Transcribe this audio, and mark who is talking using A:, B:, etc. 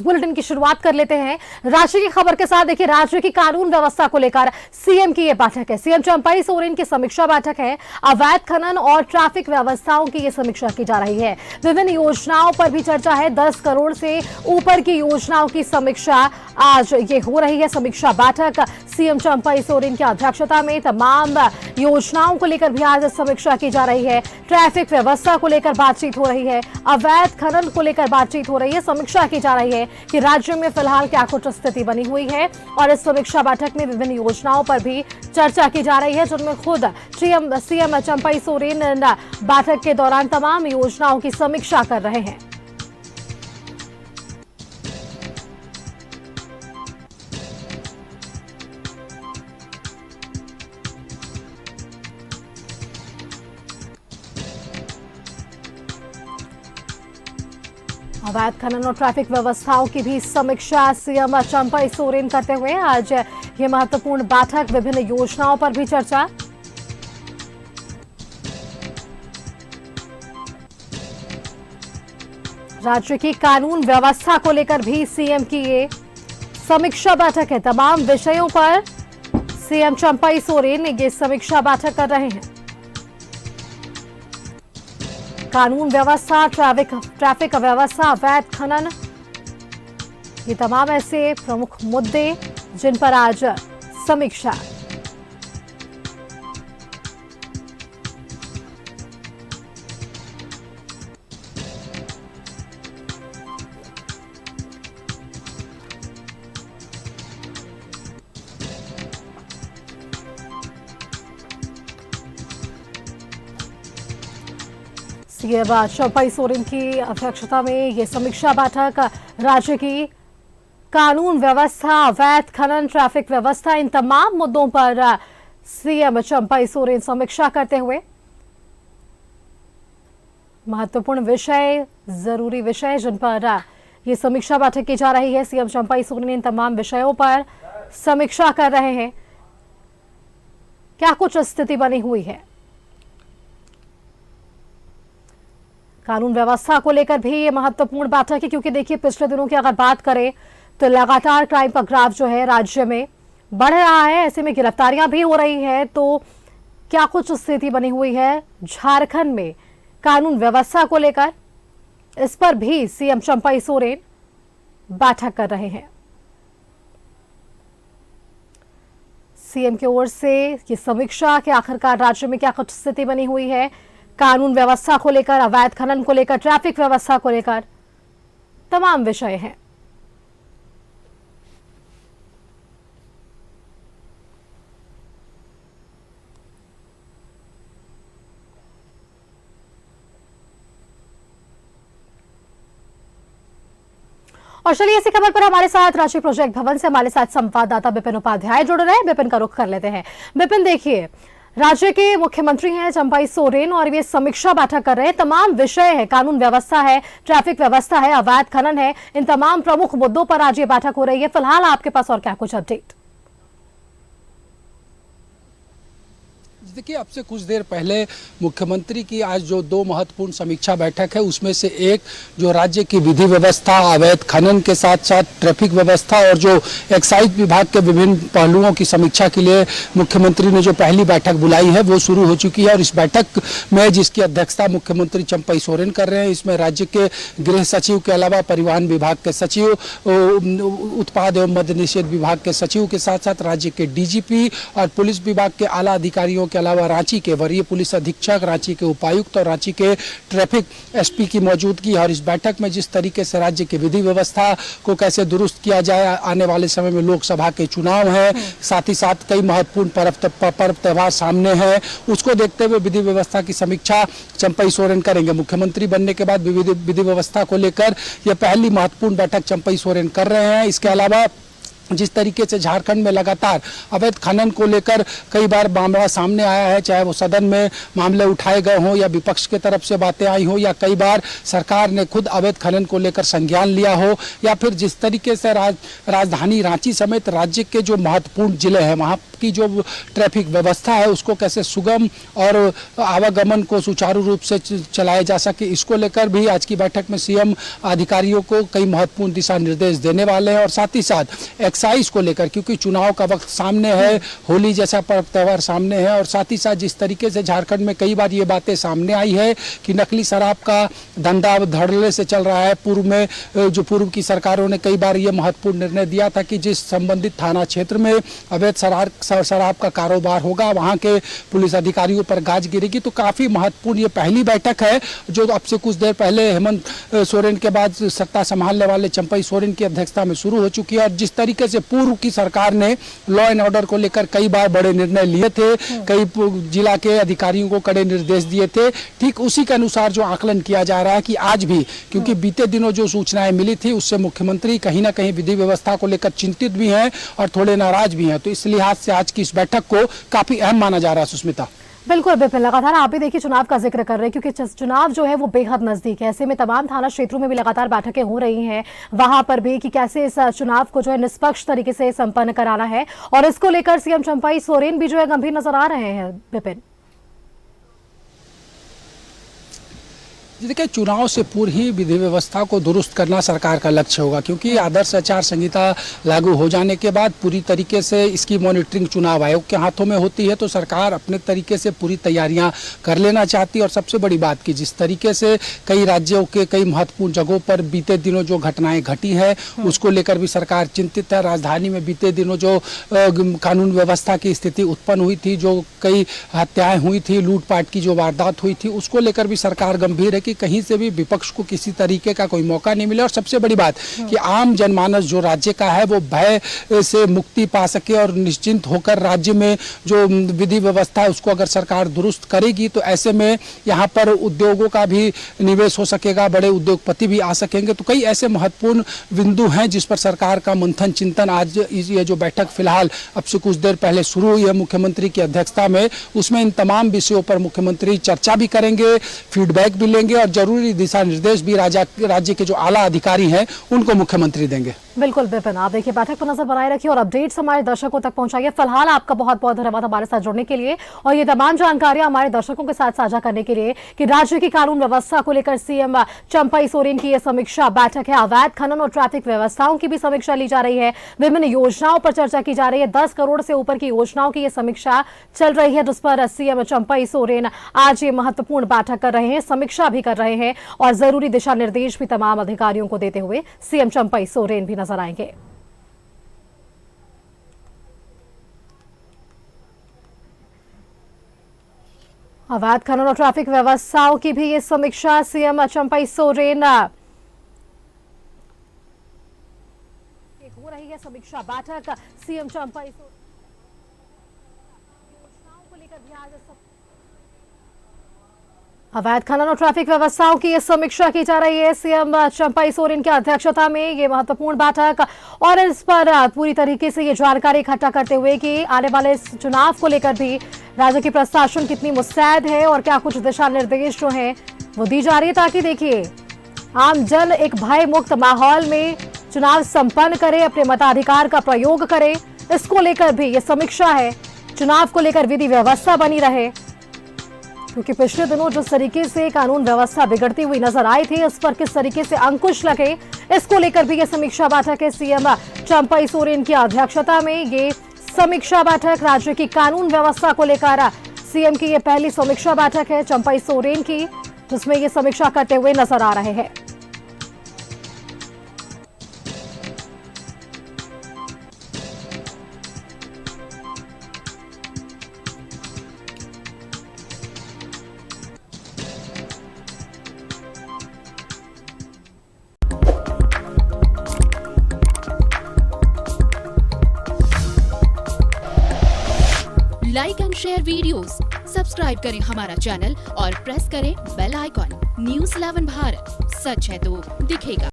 A: Bulletin की शुरुआत कर लेते हैं राज्य की खबर के साथ। देखिए, राज्य की कानून व्यवस्था को लेकर सीएम की ये बैठक है। सीएम चंपाई सोरेन की समीक्षा बैठक है। अवैध खनन और ट्रैफिक व्यवस्थाओं की ये समीक्षा की जा रही है। विभिन्न योजनाओं पर भी चर्चा है। 10 करोड़ से ऊपर की योजनाओं की समीक्षा आज ये हो रही है। समीक्षा बैठक सीएम चंपाई सोरेन की अध्यक्षता में तमाम योजनाओं को लेकर भी आज समीक्षा की जा रही है। ट्रैफिक व्यवस्था को लेकर बातचीत हो रही है। अवैध खनन को लेकर बातचीत हो रही है। समीक्षा की जा रही है कि राज्य में फिलहाल क्या कुछ स्थिति बनी हुई है और इस समीक्षा बैठक में विभिन्न योजनाओं पर भी चर्चा की जा रही है, जिनमें खुद सीएम चंपाई सोरेन बैठक के दौरान तमाम योजनाओं की समीक्षा कर रहे हैं। अवैध खनन और ट्रैफिक व्यवस्थाओं की भी समीक्षा सीएम चंपाई सोरेन करते हुए आज ये महत्वपूर्ण बैठक, विभिन्न योजनाओं पर भी चर्चा। राज्य की कानून व्यवस्था को लेकर भी सीएम की ये समीक्षा बैठक है। तमाम विषयों पर सीएम चंपाई सोरेन ये समीक्षा बैठक कर रहे हैं। कानून व्यवस्था, ट्रैफिक व्यवस्था, अवैध खनन, ये तमाम ऐसे प्रमुख मुद्दे जिन पर आज समीक्षा। सीएम चंपाई सोरेन की अध्यक्षता में ये समीक्षा बैठक राज्य की कानून व्यवस्था, अवैध खनन, ट्रैफिक व्यवस्था, इन तमाम मुद्दों पर सीएम चंपाई सोरेन समीक्षा करते हुए महत्वपूर्ण विषय, जरूरी विषय जिन पर ये समीक्षा बैठक की जा रही है। सीएम चंपाई सोरेन इन तमाम विषयों पर समीक्षा कर रहे हैं। क्या कुछ स्थिति बनी हुई है, कानून व्यवस्था को लेकर भी ये महत्वपूर्ण बैठक है, क्योंकि देखिए पिछले दिनों की अगर बात करें तो लगातार क्राइम का ग्राफ जो है राज्य में बढ़ रहा है। ऐसे में गिरफ्तारियां भी हो रही है। तो क्या कुछ स्थिति बनी हुई है झारखंड में कानून व्यवस्था को लेकर, इस पर भी सीएम चंपाई सोरेन बैठक कर रहे हैं। सीएम की ओर से ये समीक्षा कि आखिरकार राज्य में क्या कुछ स्थिति बनी हुई है, कानून व्यवस्था को लेकर, अवैध खनन को लेकर, ट्रैफिक व्यवस्था को लेकर, तमाम विषय हैं। और चलिए इसी खबर पर हमारे साथ राष्ट्रीय प्रोजेक्ट भवन से हमारे साथ संवाददाता विपिन उपाध्याय जुड़ रहे हैं। विपिन का रुख कर लेते हैं। विपिन, देखिए, राज्य के मुख्यमंत्री हैं चंपाई सोरेन और ये समीक्षा बैठक कर रहे हैं। तमाम विषय है, कानून व्यवस्था है, ट्रैफिक व्यवस्था है, अवैध खनन है, इन तमाम प्रमुख मुद्दों पर आज ये बैठक हो रही है। फिलहाल आपके पास और क्या कुछ अपडेट?
B: देखिए, अब से कुछ देर पहले मुख्यमंत्री की आज जो 2 महत्वपूर्ण समीक्षा बैठक है, उसमें से एक जो राज्य की विधि व्यवस्था, अवैध खनन के साथ साथ ट्रैफिक व्यवस्था और जो एक्साइज विभाग के विभिन्न पहलुओं की समीक्षा के लिए मुख्यमंत्री ने जो पहली बैठक बुलाई है वो शुरू हो चुकी है। और इस बैठक में जिसकी अध्यक्षता मुख्यमंत्री चंपाई सोरेन कर रहे हैं, इसमें राज्य के गृह सचिव के अलावा परिवहन विभाग के सचिव, उत्पाद एवं मद्य निषेध विभाग के सचिव के साथ साथ राज्य के डीजीपी और पुलिस विभाग के आला अधिकारियों के अलावा रांची के वरीय पुलिस अधीक्षक, रांची के उपायुक्त और रांची के ट्रैफिक एसपी की मौजूदगी। और इस बैठक में जिस तरीके से राज्य की विधि व्यवस्था को कैसे दुरुस्त किया जाए, आने वाले समय में लोकसभा के चुनाव हैं, साथ ही साथ कई महत्वपूर्ण पर्व त्योहार सामने हैं, उसको देखते हुए विधि व्यवस्था की समीक्षा चंपाई सोरेन करेंगे। मुख्यमंत्री बनने के बाद विधि व्यवस्था को लेकर यह पहली महत्वपूर्ण बैठक चंपाई सोरेन कर रहे हैं। इसके अलावा जिस तरीके से झारखंड में लगातार अवैध खनन को लेकर कई बार मामला सामने आया है, चाहे वो सदन में मामले उठाए गए हों या विपक्ष की तरफ से बातें आई हों या कई बार सरकार ने खुद अवैध खनन को लेकर संज्ञान लिया हो, या फिर जिस तरीके से राजधानी रांची समेत राज्य के जो महत्वपूर्ण जिले हैं वहाँ की जो ट्रैफिक व्यवस्था है उसको कैसे सुगम और आवागमन को सुचारू रूप से चलाया जा सके, इसको लेकर भी आज की बैठक में सीएम अधिकारियों को कई महत्वपूर्ण दिशा निर्देश देने वाले हैं। और साथ ही साथ एक्साइज को लेकर, क्योंकि चुनाव का वक्त सामने है, होली जैसा पर्व त्यौहार सामने है, और साथ ही साथ जिस तरीके से झारखंड में कई बार ये बातें सामने आई है कि नकली शराब का धंधा धड़ल्ले से चल रहा है। पूर्व में जो पूर्व की सरकारों ने कई बार ये महत्वपूर्ण निर्णय दिया था कि जिस संबंधित थाना क्षेत्र में अवैध शराब का कारोबार होगा वहां के पुलिस अधिकारियों पर गाज गिरेगी। तो काफी महत्वपूर्ण ये पहली बैठक है जो अब से कुछ देर पहले हेमंत सोरेन के बाद सत्ता संभालने वाले चंपई सोरेन की अध्यक्षता में शुरू हो चुकी है। और जिस तरीके से पूर्व की सरकार ने लॉ एंड ऑर्डर को लेकर कई बार बड़े निर्णय लिए थे, कई जिला के अधिकारियों को कड़े निर्देश दिए थे, ठीक उसी के अनुसार जो आकलन किया जा रहा है कि आज भी, क्योंकि बीते दिनों जो सूचनाएं मिली थी उससे मुख्यमंत्री कहीं ना कहीं विधि व्यवस्था को लेकर चिंतित भी हैं और थोड़े नाराज भी हैं। तो इस लिहाज से आज की इस बैठक को काफी अहम माना जा रहा है। सुष्मिता,
A: बिल्कुल बिल्कुल, लगातार आप भी देखिए चुनाव का जिक्र कर रहे हैं क्योंकि चुनाव जो है वो बेहद नजदीक है। ऐसे में तमाम थाना क्षेत्रों में भी लगातार बैठकें हो रही हैं, वहां पर भी कि कैसे इस चुनाव को जो है निष्पक्ष तरीके से संपन्न कराना है, और इसको लेकर सीएम चंपई सोरेन भी जो है गंभीर नजर आ रहे हैं। विपिन,
B: देखिए, चुनाव से पूर्व ही विधि व्यवस्था को दुरुस्त करना सरकार का लक्ष्य होगा, क्योंकि आदर्श आचार संहिता लागू हो जाने के बाद पूरी तरीके से इसकी मॉनिटरिंग चुनाव आयोग के हाथों में होती है। तो सरकार अपने तरीके से पूरी तैयारियां कर लेना चाहती है। और सबसे बड़ी बात कि जिस तरीके से कई राज्यों के कई महत्वपूर्ण जगहों पर बीते दिनों जो घटनाएं घटी है उसको लेकर भी सरकार चिंतित है। राजधानी में बीते दिनों जो कानून व्यवस्था की स्थिति उत्पन्न हुई थी, जो कई हत्याएं हुई थी, लूटपाट की जो वारदात हुई थी, उसको लेकर भी सरकार गंभीर है कि कहीं से भी विपक्ष को किसी तरीके का कोई मौका नहीं मिले। और सबसे बड़ी बात कि आम जनमानस जो राज्य का है वो भय से मुक्ति पा सके और निश्चिंत होकर राज्य में जो विधि व्यवस्था है उसको अगर सरकार दुरुस्त करेगी तो ऐसे में यहाँ पर उद्योगों का भी निवेश हो सकेगा, बड़े उद्योगपति भी आ सकेंगे। तो कई ऐसे महत्वपूर्ण बिंदु हैं जिस पर सरकार का मंथन चिंतन आज ये जो बैठक फिलहाल अब से कुछ देर पहले शुरू हुई है मुख्यमंत्री की अध्यक्षता में, उसमें इन तमाम विषयों पर मुख्यमंत्री चर्चा भी करेंगे, फीडबैक भी लेंगे और जरूरी दिशा निर्देश भी राज्य के जो आला अधिकारी हैं उनको मुख्यमंत्री देंगे।
A: बिल्कुल विपिन, आप देखिए बैठक पर नजर बनाए रखिए और अपडेट्स हमारे दर्शकों तक पहुंचाइए। फिलहाल आपका बहुत बहुत धन्यवाद हमारे साथ जुड़ने के लिए और ये तमाम जानकारियां हमारे दर्शकों के साथ साझा करने के लिए कि राज्य की कानून व्यवस्था को लेकर सीएम चंपई सोरेन की यह समीक्षा बैठक है। अवैध खनन और ट्रैफिक व्यवस्थाओं की भी समीक्षा ली जा रही है, विभिन्न योजनाओं पर चर्चा की जा रही है। 10 करोड़ से ऊपर की योजनाओं की यह समीक्षा चल रही है, जिस पर सीएम चंपई सोरेन आज ये महत्वपूर्ण बैठक कर रहे हैं, समीक्षा भी कर रहे हैं और जरूरी दिशा निर्देश भी तमाम अधिकारियों को देते हुए सीएम चंपई सोरेन भी नजर आएंगे। अवैध खनन और ट्रैफिक व्यवस्थाओं की भी ये समीक्षा सीएम चंपई सोरेन हो रही है। समीक्षा बैठक सीएम चंपई सोरेन योजनाओं को लेकर भी आज अवैध खनन और ट्रैफिक व्यवस्थाओं की ये समीक्षा की जा रही है सीएम चंपई सोरेन की अध्यक्षता में ये महत्वपूर्ण बैठक, और इस पर पूरी तरीके से ये जानकारी इकट्ठा करते हुए कि आने वाले चुनाव को लेकर भी राज्य की प्रशासन कितनी मुस्तैद है और क्या कुछ दिशा निर्देश जो है वो दी जा रही है, ताकि देखिए आम जन एक भय मुक्त माहौल में चुनाव संपन्न करे, अपने मताधिकार का प्रयोग करे। इसको लेकर भी ये समीक्षा है, चुनाव को लेकर विधि व्यवस्था बनी रहे, क्योंकि पिछले दिनों जिस तरीके से कानून व्यवस्था बिगड़ती हुई नजर आई थी, इस पर किस तरीके से अंकुश लगे, इसको लेकर भी ये समीक्षा बैठक है सीएम चंपई सोरेन की अध्यक्षता में। ये समीक्षा बैठक राज्य की कानून व्यवस्था को लेकर सीएम की ये पहली समीक्षा बैठक है चंपई सोरेन की, जिसमें ये समीक्षा करते हुए नजर आ रहे हैं।
C: Like and share videos, subscribe करें हमारा चैनल और प्रेस करें बेल आइकॉन। न्यूज़ 11 भारत, सच है तो दिखेगा।